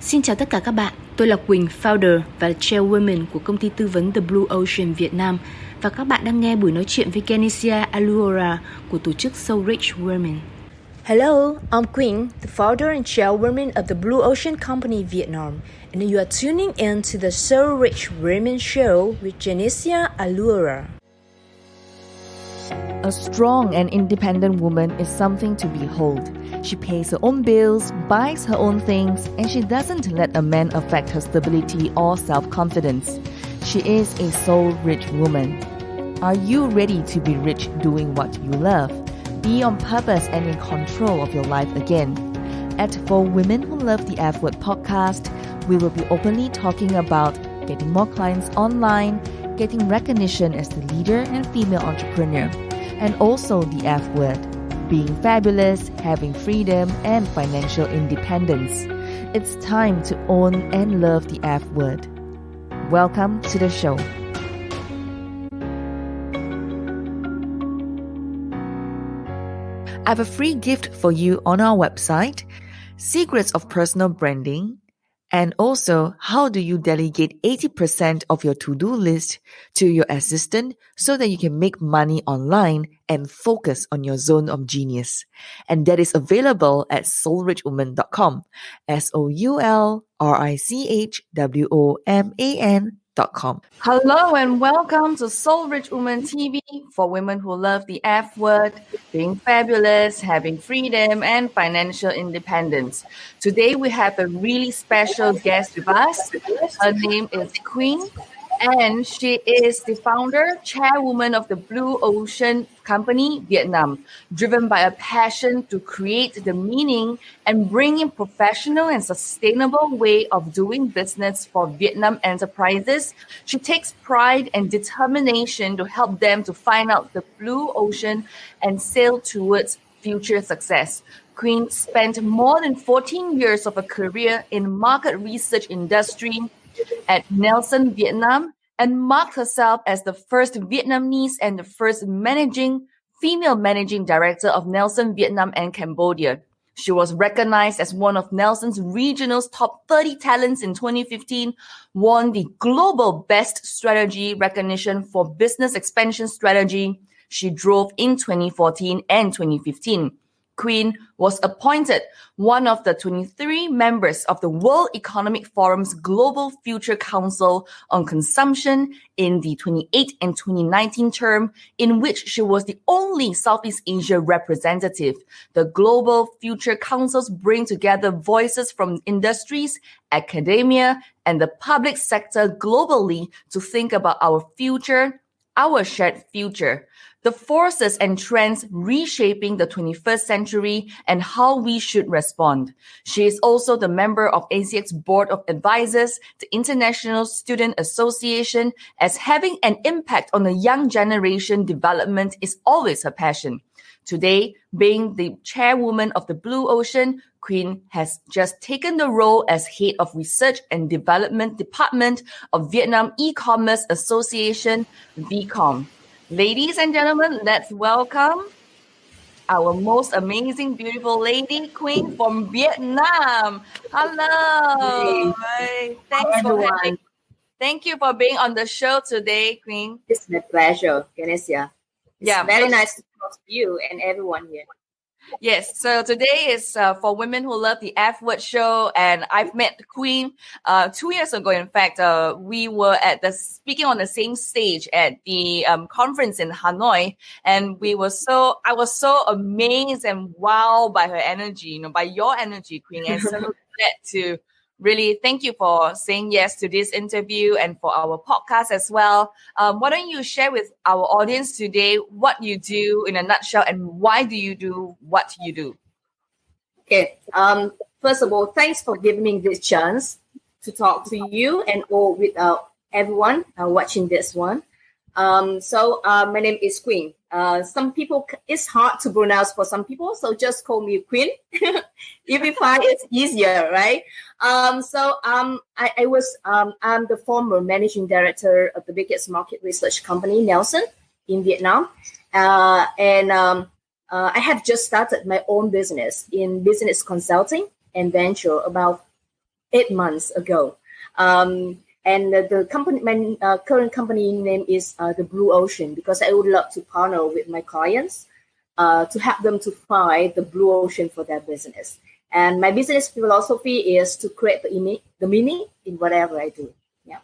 Xin chào tất cả các bạn, tôi là Quynh, founder và Chairwoman của công ty tư vấn The Blue Ocean Việt Nam và các bạn đang nghe buổi nói chuyện với Genesia Aluora của tổ chức So Rich Women. Hello, I'm Quynh, the founder and chairwoman of the Blue Ocean Company Vietnam, and you are tuning in to the So Rich Women show with Genesia Aluora. A strong and independent woman is something to behold. She pays her own bills, buys her own things, and she doesn't let a man affect her stability or self-confidence. She is a soul-rich woman. Are you ready to be rich doing what you love? Be on purpose and in control of your life again. At For Women Who Love the F Word podcast, we will be openly talking about getting more clients online, getting recognition as the leader and female entrepreneur, and also the F word, being fabulous, having freedom, and financial independence. It's time to own and love the F word. Welcome to the show. I have a free gift for you on our website, Secrets of Personal Branding, and also how do you delegate 80% of your to-do list to your assistant so that you can make money online and focus on your zone of genius. And that is available at soulrichwoman.com, SOULRICHWOMAN.com. Hello and welcome to Soul Rich Woman TV for women who love the F word, being fabulous, having freedom, and financial independence. Today we have a really special guest with us. Her name is Quynh, and she is the founder, chairwoman of the Blue Ocean Company, Vietnam, driven by a passion to create the meaning and bring in professional and sustainable way of doing business for Vietnam enterprises. She takes pride and determination to help them to find out the blue ocean and sail towards future success. Quynh spent more than 14 years of her career in market research industry at Nielsen, Vietnam, and marked herself as the first Vietnamese and the first female managing director of Nielsen, Vietnam and Cambodia. She was recognized as one of Nielsen's regional's top 30 talents in 2015, won the Global Best Strategy recognition for business expansion strategy she drove in 2014 and 2015. Quynh was appointed one of the 23 members of the World Economic Forum's Global Future Council on Consumption in the 2018 and 2019 term, in which she was the only Southeast Asia representative. The Global Future Councils bring together voices from industries, academia, and the public sector globally to think about our future, our shared future, the forces and trends reshaping the 21st century and how we should respond. She is also the member of ASEAN's Board of Advisors, the International Student Association, as having an impact on the young generation development is always her passion. Today, being the chairwoman of the Blue Ocean, Quynh has just taken the role as head of Research and Development Department of Vietnam E-Commerce Association, VCOM. Ladies and gentlemen, let's welcome our most amazing, beautiful lady, Quynh from Vietnam. Hello. Hey. Thank you for being on the show today, Quynh. It's my pleasure, Genesia. It's very nice to talk to you and everyone here. Yes, so today is for women who love the F word show, and I've met Quynh 2 years ago. In fact, we were speaking on the same stage at the conference in Hanoi, and I was so amazed and wowed by her energy, by your energy, Quynh, and so glad to really thank you for saying yes to this interview and for our podcast as well. Why don't you share with our audience today what you do in a nutshell and why do you do what you do? Okay. First of all, thanks for giving me this chance to talk to you and all with everyone watching this one. My name is Quynh. Some people, it's hard to pronounce for some people, so just call me Quynh. If you find it's easier, right? I'm the former managing director of the biggest market research company, Nielsen, in Vietnam. I have just started my own business in business consulting and venture about 8 months ago. And the company, my current company name is the Blue Ocean, because I would love to partner with my clients to help them to find the blue ocean for their business. And my business philosophy is to create the meaning in whatever I do. Yeah,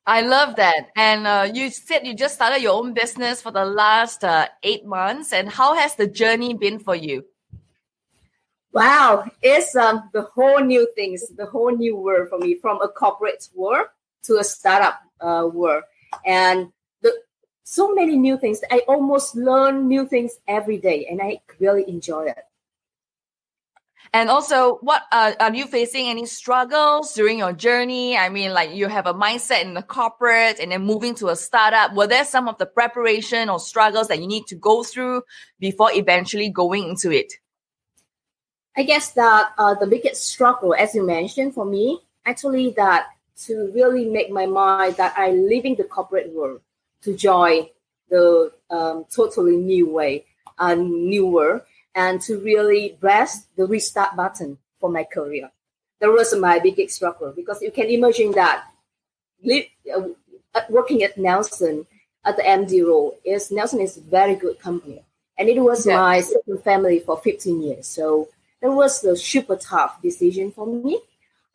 I love that. And you said you just started your own business for the last 8 months. And how has the journey been for you? Wow, it's the whole new things, the whole new world for me, from a corporate world to a startup world. And so many new things. I almost learn new things every day, and I really enjoy it. And also, what are you facing any struggles during your journey? I mean, like, you have a mindset in the corporate and then moving to a startup. Were there some of the preparation or struggles that you need to go through before eventually going into it? I guess that the biggest struggle, as you mentioned, for me, actually, that to really make my mind that I'm leaving the corporate world to join the totally new world, and to really press the restart button for my career. That was my biggest struggle, because you can imagine that working at Nielsen at the MD role, Nielsen is a very good company, and it was my second family for 15 years. So that was a super tough decision for me.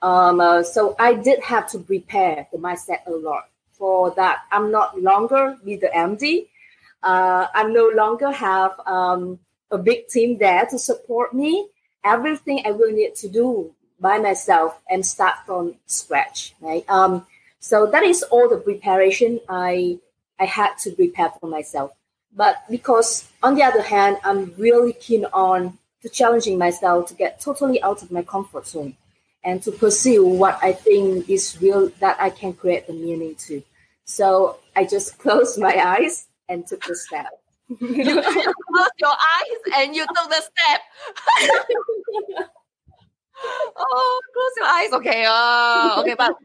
So I did have to prepare the mindset a lot for that. I'm not longer with the MD. I no longer have a big team there to support me. Everything I will need to do by myself and start from scratch, right? So that is all the preparation I had to prepare for myself. But because, on the other hand, I'm really keen on to challenging myself to get totally out of my comfort zone and to pursue what I think is real, that I can create the meaning to. So I just closed my eyes and took the step. You closed your eyes and you took the step. Oh, close your eyes. Okay. Okay. But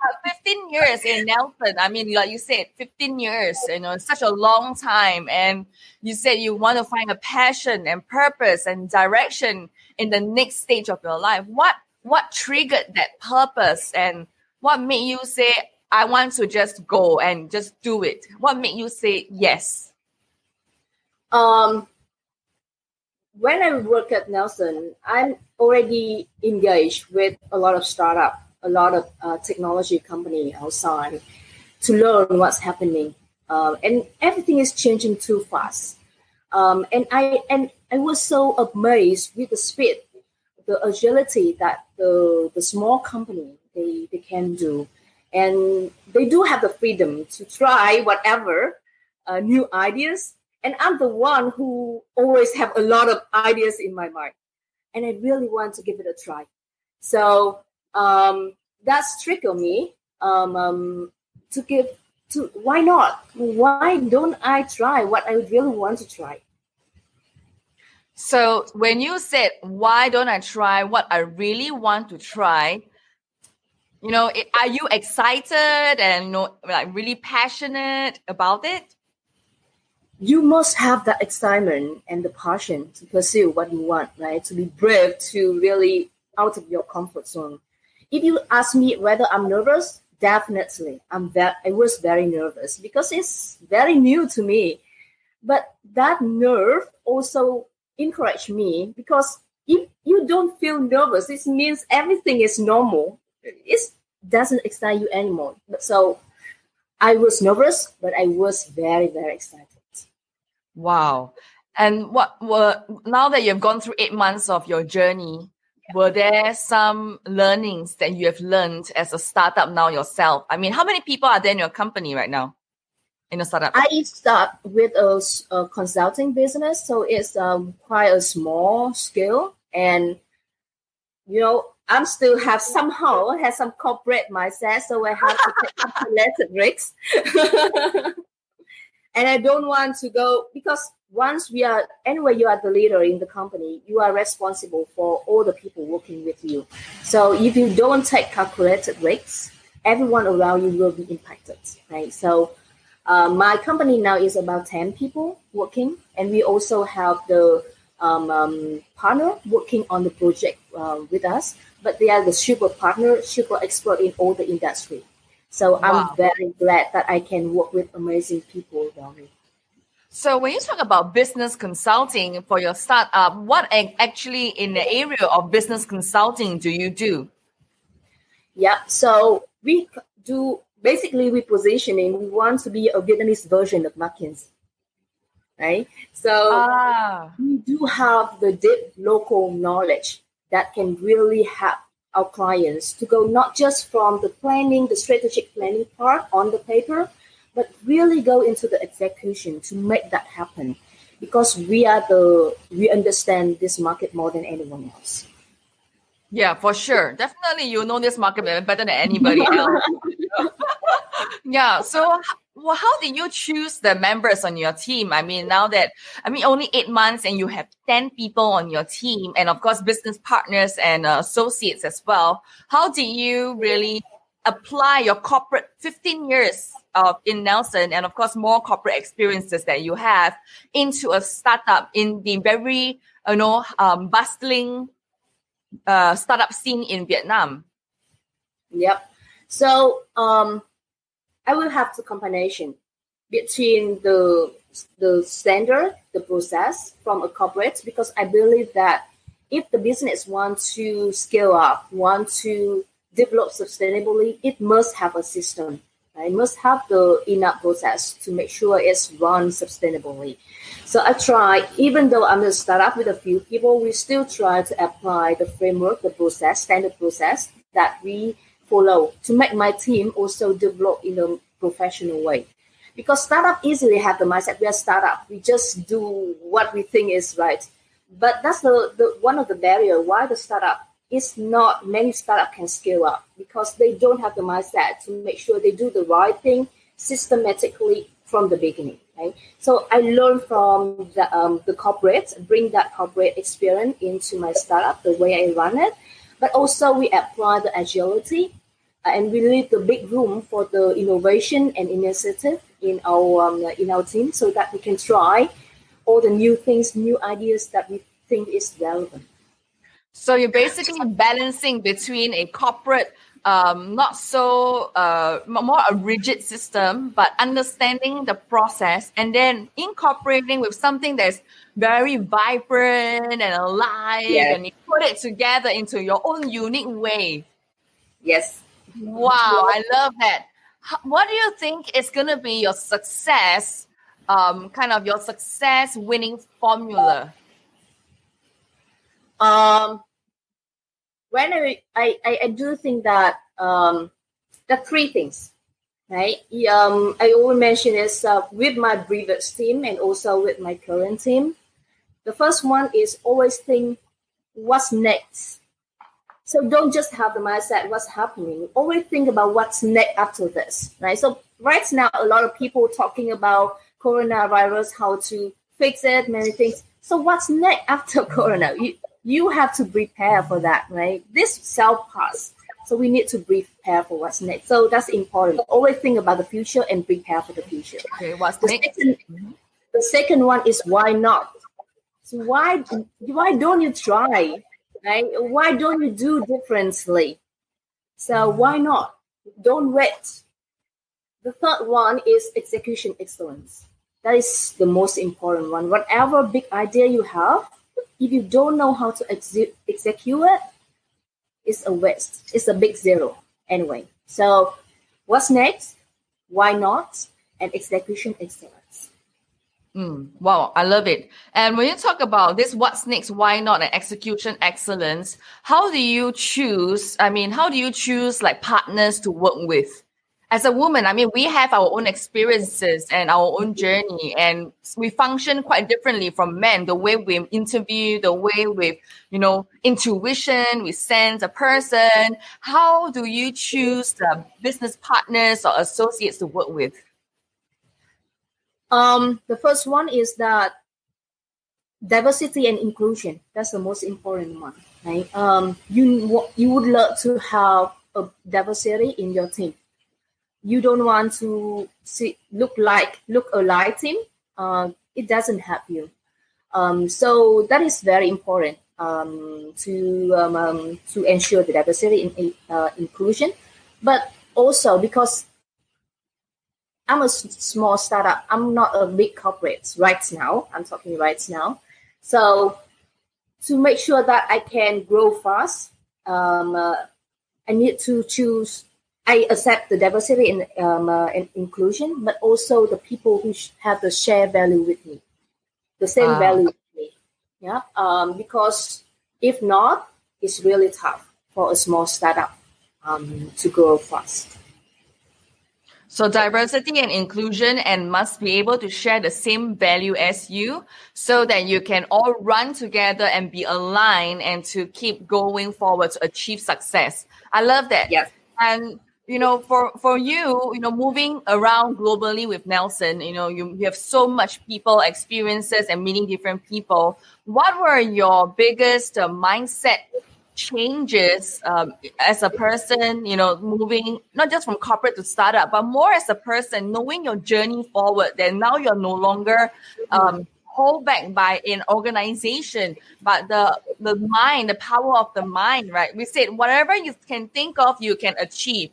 15 years in Nielsen, I mean, like you said, 15 years, such a long time. And you said you want to find a passion and purpose and direction in the next stage of your life. What triggered that purpose, and what made you say, I want to just go and just do it? What made you say yes? When I work at Nielsen, I'm already engaged with a lot of startup, a lot of technology company outside to learn what's happening, and everything is changing too fast. And I was so amazed with the speed, the agility that the small company they can do, and they do have the freedom to try whatever new ideas. And I'm the one who always have a lot of ideas in my mind, and I really want to give it a try. So that's triggered me why not? Why don't I try what I really want to try? So when you said, why don't I try what I really want to try, are you excited and, like, really passionate about it? You must have that excitement and the passion to pursue what you want, right? To be brave, to really out of your comfort zone. If you ask me whether I'm nervous, definitely. I was very nervous because it's very new to me. But that nerve also encouraged me, because if you don't feel nervous, it means everything is normal. It doesn't excite you anymore. So I was nervous, but I was very, very excited. Wow. And now that you've gone through 8 months of your journey, were there some learnings that you have learned as a startup now yourself? I mean, how many people are there in your company right now in a startup? I start with a consulting business, so it's quite a small scale. And, I'm still have some corporate mindset, so I have to take calculated risks. And I don't want to go, because once you are the leader in the company, you are responsible for all the people working with you. So if you don't take calculated risks, everyone around you will be impacted, right? So my company now is about 10 people working, and we also have the partner working on the project with us. but they are the super partner, super expert in all the industry. So I'm very glad that I can work with amazing people around me. So when you talk about business consulting for your startup, what actually in the area of business consulting do you do? Yeah, so we do basically repositioning. We want to be a Vietnamese version of McKinsey, right? So we do have the deep local knowledge that can really help our clients to go not just from the planning, the strategic planning part on the paper, but really go into the execution to make that happen, because we understand this market more than anyone else. Yeah, for sure. Definitely, you know this market better than anybody else. Yeah. So, how did you choose the members on your team? Only 8 months and you have 10 people on your team, and of course, business partners and associates as well. How did you really apply your corporate 15 years in Nielsen and of course more corporate experiences that you have into a startup in the very bustling startup scene in Vietnam? Yep. So I will have the combination between the standard, the process from a corporate, because I believe that if the business wants to scale up, want to develop sustainably, it must have a system. It must have the enough process to make sure it's run sustainably. So I try, even though I'm a startup with a few people, we still try to apply the framework, the process, standard process that we follow to make my team also develop in a professional way. Because startup easily have the mindset, we are startup, we just do what we think is right. But that's the one of the barrier why the startup is not many startup can scale up, because they don't have the mindset to make sure they do the right thing systematically from the beginning. Right? So I learned from the corporate, bring that corporate experience into my startup, the way I run it. But also we apply the agility and we leave the big room for the innovation and initiative in our team, so that we can try all the new things, new ideas that we think is relevant. So you're basically balancing between a corporate, not so more a rigid system, but understanding the process and then incorporating with something that's very vibrant and alive, and you put it together into your own unique way. Yes. Wow, I love that. What do you think is going to be your success, your success winning formula? When I do think that the three things, right? I always mention this with my previous team and also with my current team. The first one is always think what's next. So don't just have the mindset what's happening. Always think about what's next after this, right? So right now, a lot of people talking about coronavirus, how to fix it, many things. So what's next after corona? You have to prepare for that, right? This self-pass. So we need to prepare for what's next. So that's important. Always think about the future and prepare for the future. Okay, what's next? The second one is why not? So why don't you try? Right? Why don't you do differently? So why not? Don't wait. The third one is execution excellence. That is the most important one. Whatever big idea you have, if you don't know how to execute it, it's a waste. It's a big zero anyway. So what's next? Why not? And execution excellence. Wow, I love it. And when you talk about this, what's next, why not, and execution excellence, how do you choose like partners to work with? As a woman, we have our own experiences and our own journey, and we function quite differently from men. The way we interview, the way we, intuition, we sense a person. How do you choose the business partners or associates to work with? The first one is that diversity and inclusion. That's the most important one, right? You would love to have a diversity in your team. You don't want to look alike team. It doesn't help you. So that is very important. to ensure the diversity and inclusion, but also because I'm a small startup. I'm not a big corporate right now. I'm talking right now. So to make sure that I can grow fast, I need to choose. I accept the diversity and inclusion, but also the people who have the shared value with me, the same value with me. Yeah. Because if not, it's really tough for a small startup to grow fast. So diversity and inclusion and must be able to share the same value as you so that you can all run together and be aligned and to keep going forward to achieve success. I love that. Yes. And, for you, moving around globally with Nielsen, you have so much people experiences and meeting different people. What were your biggest mindset changes as a person, moving not just from corporate to startup, but more as a person, knowing your journey forward, that now you're no longer held back by an organization, but the mind, the power of the mind, right? We said whatever you can think of, you can achieve.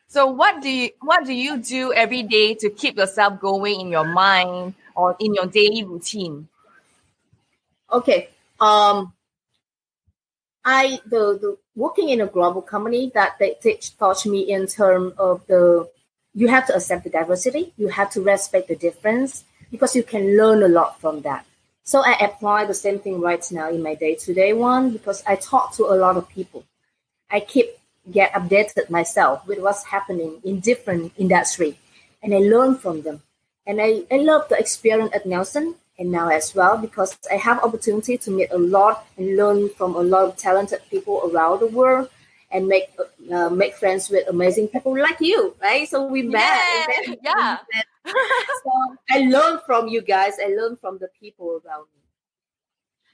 So what do you do every day to keep yourself going in your mind or in your daily routine? Okay. The working in a global company that they taught me in terms of you have to accept the diversity, you have to respect the difference, because you can learn a lot from that. So I apply the same thing right now in my day-to-day one, because I talk to a lot of people. I get updated myself with what's happening in different industry, and I learn from them. And I love the experience at Nielsen and now as well, because I have opportunity to meet a lot and learn from a lot of talented people around the world, and make friends with amazing people like you, right? So we met. Yeah. So I learn from you guys. I learn from the people around me.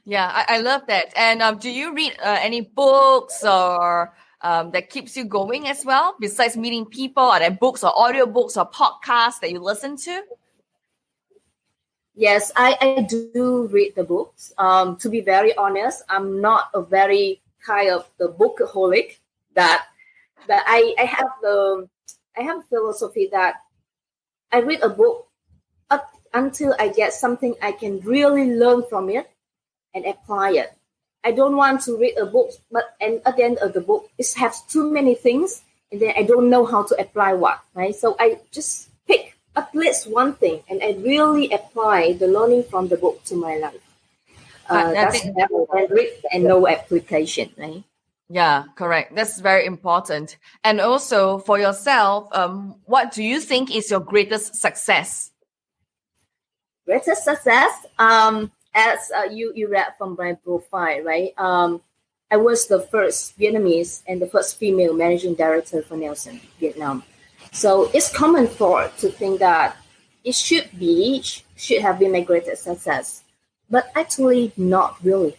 Yeah, I love that. And do you read any books or that keeps you going as well? Besides meeting people, are there books or audiobooks or podcasts that you listen to? Yes, I do read the books. To be very honest, I'm not a very kind of the bookaholic that I have a philosophy that I read a book up until I get something I can really learn from it and apply it. I don't want to read a book, and at the end of the book, it has too many things, and then I don't know how to apply what, right? So I just pick at least one thing, and I really apply the learning from the book to my life. That's never read and no application, right? Yeah, correct. That's very important. And also for yourself, what do you think is your greatest success? Greatest success, as you read from my profile, right? I was the first Vietnamese and the first female managing director for Nielsen, Vietnam. So it's common thought to think that it should have been my greatest success, but actually not really.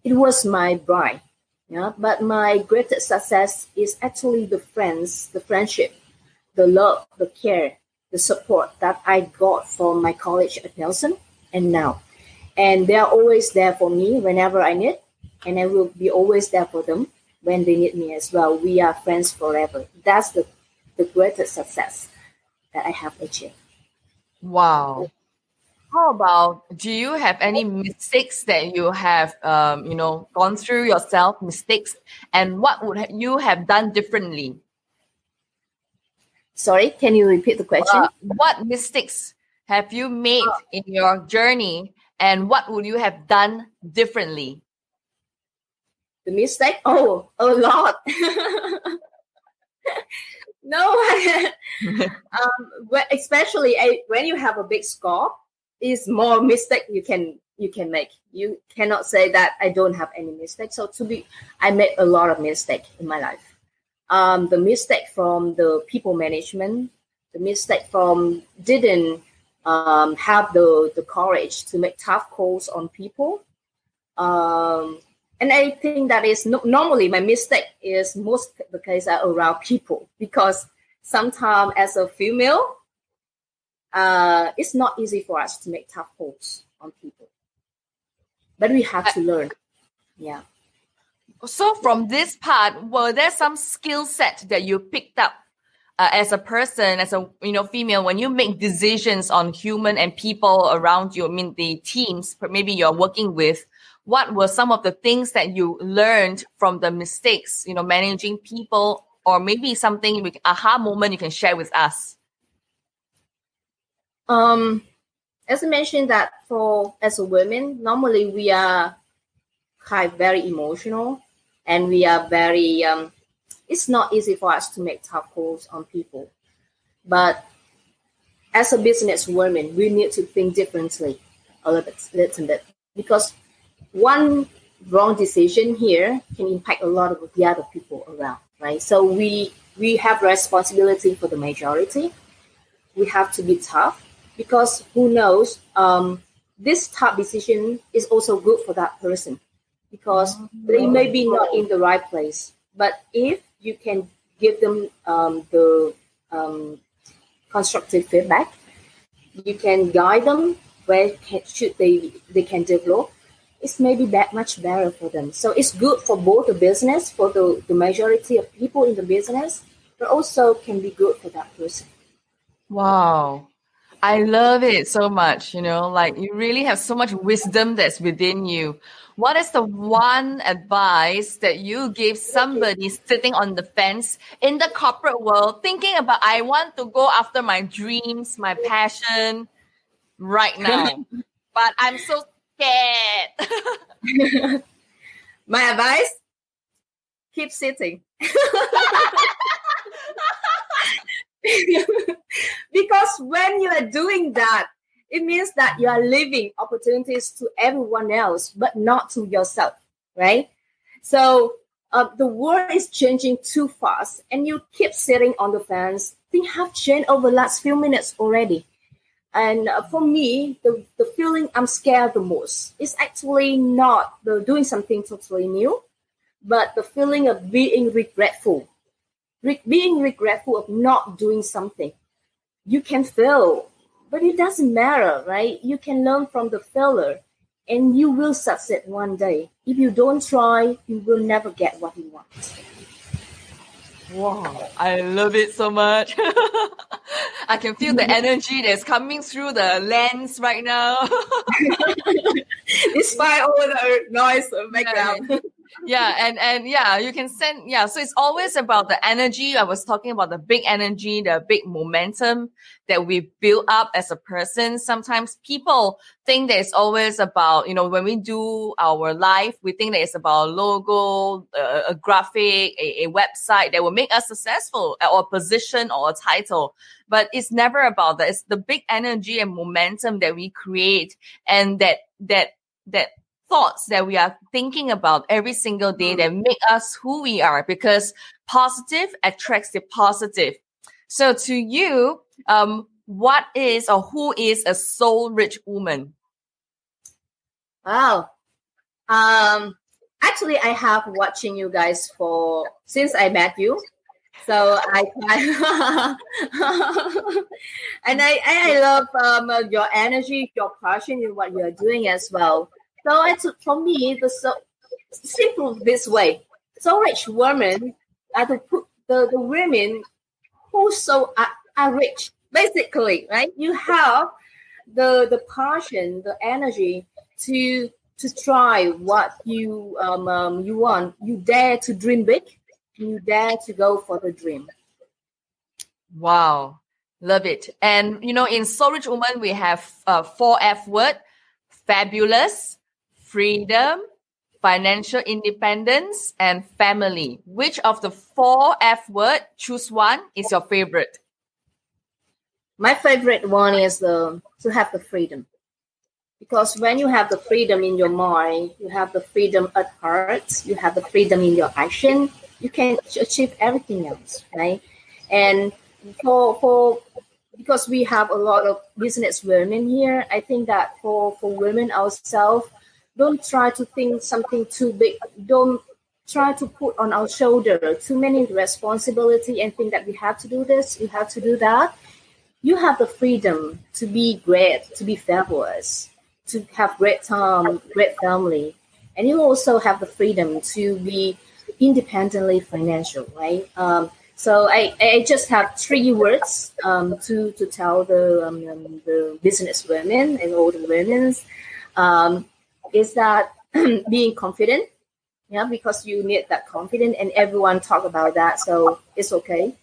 It was my bride, yeah. But my greatest success is actually the friends, the friendship, the love, the care, the support that I got from my colleagues at Nielsen and now. And they are always there for me whenever I need, and I will be always there for them when they need me as well. We are friends forever. That's the greatest success that I have achieved. Wow. How about, do you have any mistakes that you have, gone through yourself, mistakes, and what would you have done differently? Sorry, can you repeat the question? What mistakes have you made in your journey, and what would you have done differently? The mistake? Oh, a lot. No, especially when you have a big score, is more mistake you can make. You cannot say that I don't have any mistakes. So I made a lot of mistakes in my life. The mistake from the people management, the mistake from didn't have the courage to make tough calls on people. And I think that is normally my mistake is most the case are around people, because sometimes as a female, it's not easy for us to make tough calls on people. But we have to learn. Yeah. So from this part, were there some skill set that you picked up as a person, as a female, when you make decisions on human and people around you? I mean, the teams maybe you're working with. What were some of the things that you learned from the mistakes, managing people, or maybe something aha moment you can share with us? As I mentioned that as a woman, normally we are very emotional, and we are very, it's not easy for us to make tough calls on people. But as a businesswoman, we need to think differently a little bit, because one wrong decision here can impact a lot of the other people around, right? So we have responsibility for the majority. We have to be tough, because who knows, this tough decision is also good for that person, because they may be not in the right place. But if you can give them the constructive feedback, you can guide them where they can develop, it's maybe that much better for them. So it's good for both the business, for the majority of people in the business, but also can be good for that person. Wow. I love it so much. Like you really have so much wisdom that's within you. What is the one advice that you give somebody sitting on the fence in the corporate world, thinking about, I want to go after my dreams, my passion right now, but I'm so scared? My advice, keep sitting. Because when you are doing that, it means that you are leaving opportunities to everyone else, but not to yourself, right? So the world is changing too fast, and you keep sitting on the fence. Things have changed over the last few minutes already. And for me, the feeling I'm scared the most is actually not the doing something totally new, but the feeling of being regretful. Being regretful of not doing something. You can fail, but it doesn't matter, right? You can learn from the failure, and you will succeed one day. If you don't try, you will never get what you want. Wow, I love it so much. I can feel the energy that's coming through the lens right now. Despite all the noise background. Yeah, and yeah, you can send, so it's always about the energy. I was talking about the big energy, the big momentum that we build up as a person. Sometimes people think that it's always about, when we do our life, we think that it's about a logo, a graphic, a website that will make us successful, or a position or a title. But it's never about that. It's the big energy and momentum that we create, and that thoughts that we are thinking about every single day that make us who we are, because positive attracts the positive. So to you, what is or who is a soul-rich woman? Wow. Actually, I have watching you guys since I met you. So and I love your energy, your passion in what you're doing as well. So for me, simple this way. So rich women are the women who are rich, basically, right? You have the passion, the energy to try what you want. You dare to dream big. You dare to go for the dream. Wow, love it. And in Soul Rich Woman, we have 4 F word: fabulous, freedom, financial independence, and family. Which of the 4 F word, choose one, is your favorite? My favorite one is to have the freedom. Because when you have the freedom in your mind, you have the freedom at heart, you have the freedom in your action, you can achieve everything else, right? And because we have a lot of business women here, I think that for women ourselves, don't try to think something too big. Don't try to put on our shoulder too many responsibility and think that we have to do this, we have to do that. You have the freedom to be great, to be fabulous, to have great time, great family. and you also have the freedom to be independently financial, right? So I just have 3 words to tell the business women and all the women, is that being confident, because you need that confidence, and everyone talk about that, so it's okay.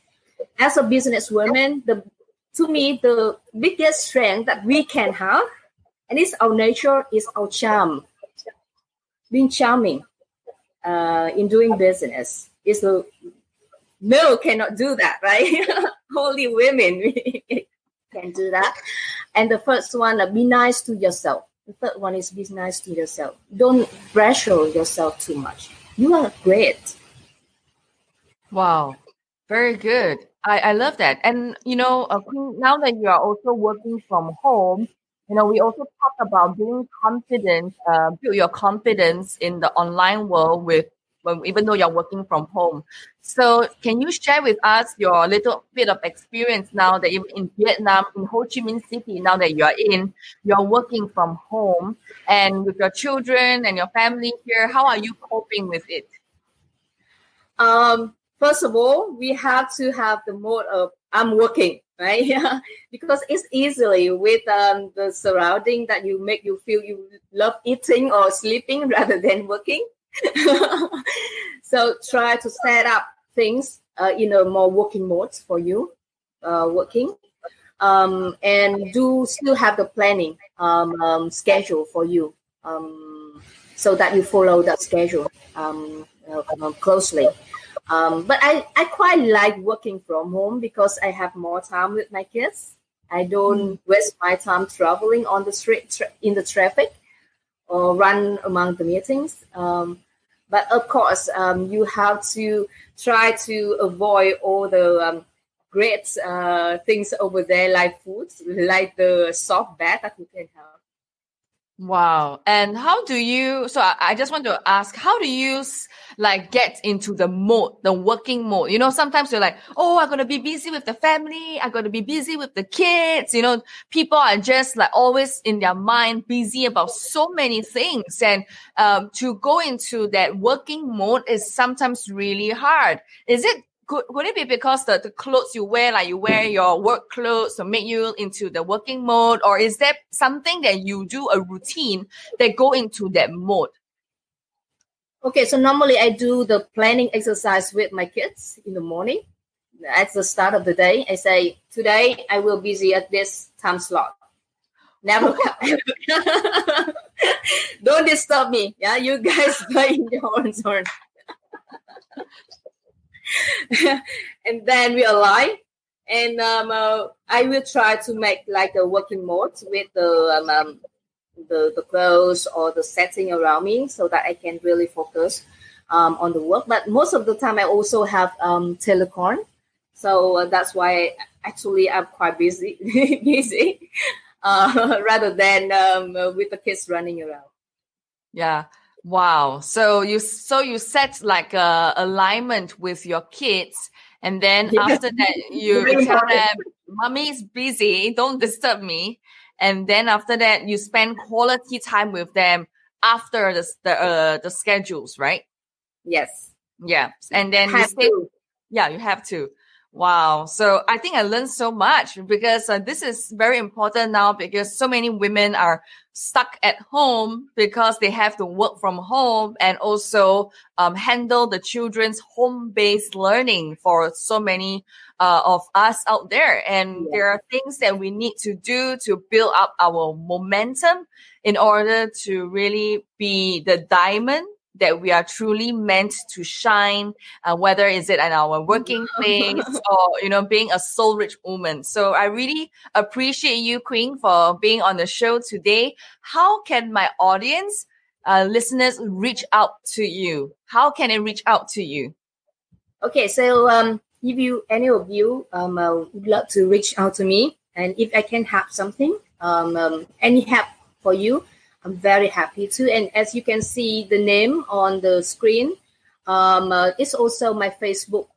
As a businesswoman, to me, the biggest strength that we can have, and it's our nature, is our charm. Being charming in doing business is male cannot do that, right? Only women can do that. And the first one, be nice to yourself. The third one is be nice to yourself. Don't pressure yourself too much. You are great. Wow, very good. I love that. And, now that you are also working from home, we also talk about being confident, build your confidence in the online world even though you're working from home. So can you share with us your little bit of experience now that you're in Vietnam, in Ho Chi Minh City, now that you're working from home, and with your children and your family here, how are you coping with it? First of all, we have to have the mode of I'm working, right? Because it's easily with the surrounding that make you feel you love eating or sleeping rather than working. So try to set up things in a more working mode for you, working, and still have the planning schedule for you, so that you follow that schedule closely. But I quite like working from home because I have more time with my kids. I don't waste my time traveling on the street in the traffic or run among the meetings. But of course, you have to try to avoid all the great things over there, like food, like the soft bed that you can have. Wow. And how do you, so I just want to ask, how do you get into the mode, the working mode? Sometimes you're like, oh, I'm going to be busy with the family. I'm going to be busy with the kids. People are just always in their mind busy about so many things. And to go into that working mode is sometimes really hard. Could it be because the clothes you wear, you wear your work clothes to make you into the working mode? Or is there something that you do, a routine that go into that mode? Okay, so normally I do the planning exercise with my kids in the morning. At the start of the day, I say, today I will be busy at this time slot. Never Don't disturb me. Yeah, you guys play in your own turn. And then we align, and I will try to make a working mode with the clothes or the setting around me, so that I can really focus on the work. But most of the time I also have telecon, so that's why actually I'm quite busy rather than with the kids running around. Yeah. Wow. So you set a alignment with your kids, and then after that you tell them, "Mommy's busy, don't disturb me." And then after that you spend quality time with them after the schedules, right? Yes. Yeah. And then you have to. Wow. So I think I learned so much, because this is very important now, because so many women are stuck at home because they have to work from home and also handle the children's home-based learning for so many of us out there. And there are things that we need to do to build up our momentum in order to really be the diamond that we are truly meant to shine, whether is it in our working place or, being a soul-rich woman. So I really appreciate you, Quynh, for being on the show today. How can my audience, listeners, reach out to you? How can they reach out to you? Okay, so if any of you would love to reach out to me, and if I can have something, any help for you, I'm very happy to. And as you can see the name on the screen, it's also my Facebook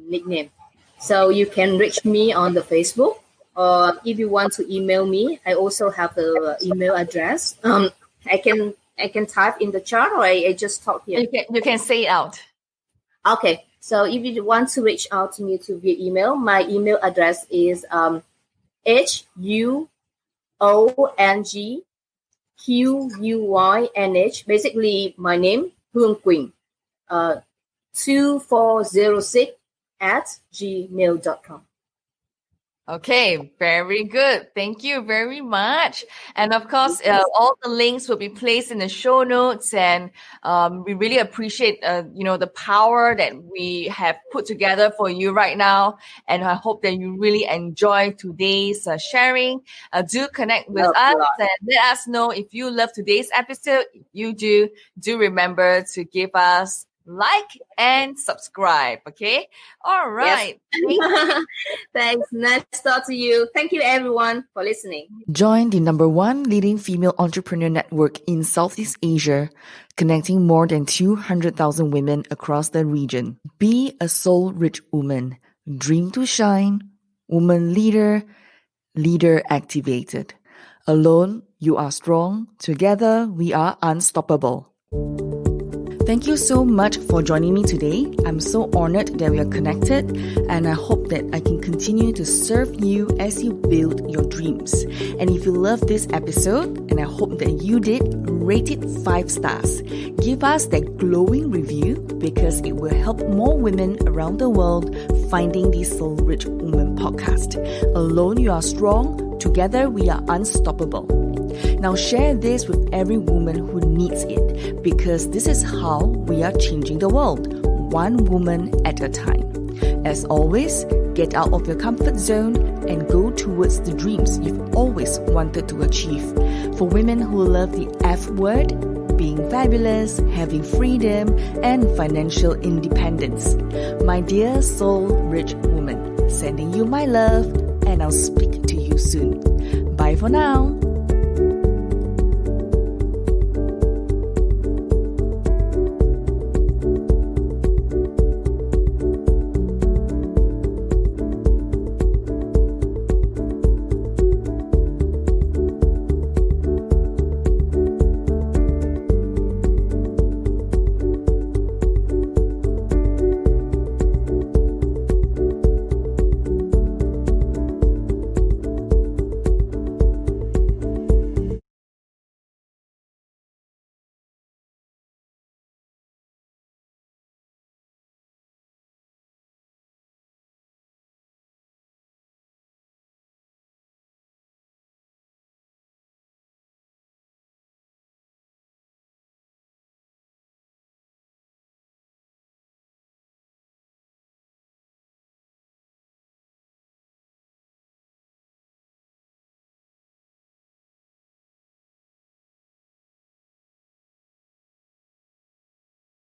nickname. So you can reach me on the Facebook, or if you want to email me, I also have the email address. I can type in the chat, or I just talk here? You can say it out. Okay. So if you want to reach out to me via email, my email address is HUONGQUYNH. Basically, my name, Quynh, 2406 @gmail.com. Okay, very good. Thank you very much. And of course, all the links will be placed in the show notes. And we really appreciate, the power that we have put together for you right now. And I hope that you really enjoy today's sharing. Do connect with us and let us know if you love today's episode. If you do remember to give us like and subscribe. Okay. All right. Yes. Thanks. Nice to talk to you. Thank you, everyone, for listening. Join the #1 leading female entrepreneur network in Southeast Asia, connecting more than 200,000 women across the region. Be a soul-rich woman. Dream to shine. Woman leader. Leader activated. Alone, you are strong. Together, we are unstoppable. Thank you so much for joining me today. I'm so honored that we are connected, and I hope that I can continue to serve you as you build your dreams. And if you love this episode, and I hope that you did, rate it 5 stars. Give us that glowing review because it will help more women around the world finding the Soul Rich Woman podcast. Alone you are strong, together we are unstoppable. Now share this with every woman who needs it, because this is how we are changing the world, one woman at a time. As always, get out of your comfort zone and go towards the dreams you've always wanted to achieve. For women who love the F word, being fabulous, having freedom, and financial independence. My dear soul-rich woman, sending you my love, and I'll speak to you soon. Bye for now.